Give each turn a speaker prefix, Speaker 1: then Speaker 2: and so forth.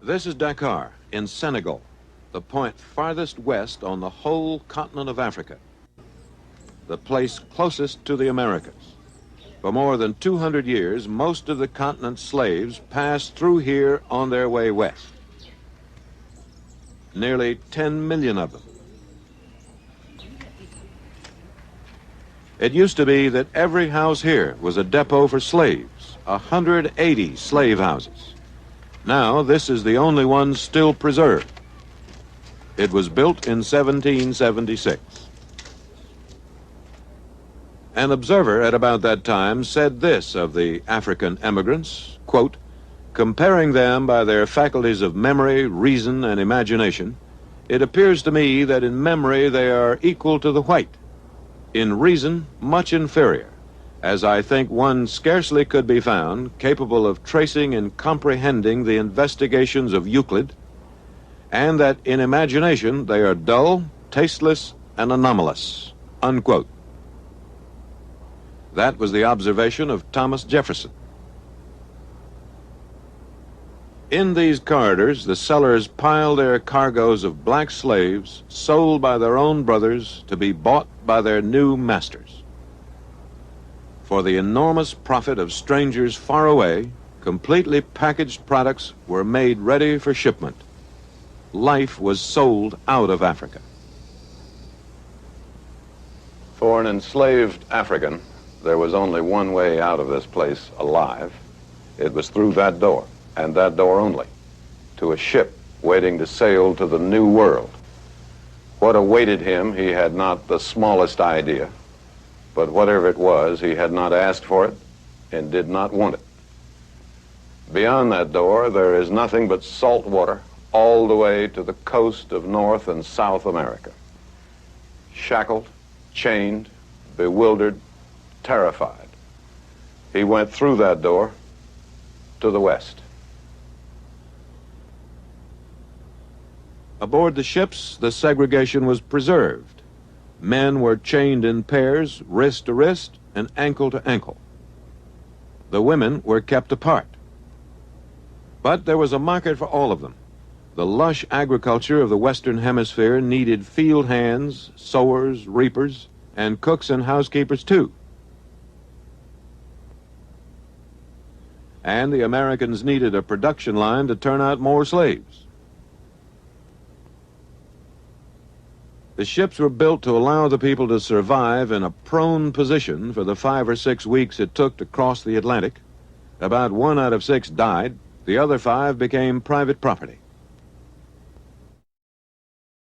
Speaker 1: This is Dakar in Senegal, the point farthest west on the whole continent of Africa, the place closest to the Americas. For more than 200 years, most of the continent's slaves passed through here on their way west. Nearly 10 million of them. It used to be that every house here was a depot for slaves, 180 slave houses. Now, this is the only one still preserved. It was built in 1776. An observer at about that time said this of the African emigrants, quote, "Comparing them by their faculties of memory, reason, and imagination, it appears to me that in memory they are equal to the white, in reason much inferior, as I think one scarcely could be found capable of tracing and comprehending the investigations of Euclid, and that in imagination they are dull, tasteless, and anomalous," unquote. That was the observation of Thomas Jefferson. In these corridors, the sellers piled their cargoes of black slaves sold by their own brothers to be bought by their new masters. For the enormous profit of strangers far away, completely packaged products were made ready for shipment. Life was sold out of Africa.
Speaker 2: For an enslaved African, there was only one way out of this place alive. It was through that door, and that door only, to a ship waiting to sail to the New World. What awaited him, he had not the smallest idea. But whatever it was, he had not asked for it and did not want it. Beyond that door, there is nothing but salt water all the way to the coast of North and South America. Shackled, chained, bewildered, terrified, he went through that door to the west.
Speaker 1: Aboard the ships, the segregation was preserved. Men were chained in pairs, wrist to wrist, and ankle to ankle. The women were kept apart. But there was a market for all of them. The lush agriculture of the Western Hemisphere needed field hands, sowers, reapers, and cooks and housekeepers too. And the Americans needed a production line to turn out more slaves. The ships were built to allow the people to survive in a prone position for the 5 or 6 weeks it took to cross the Atlantic. About 1 out of 6 died. The other 5 became private property.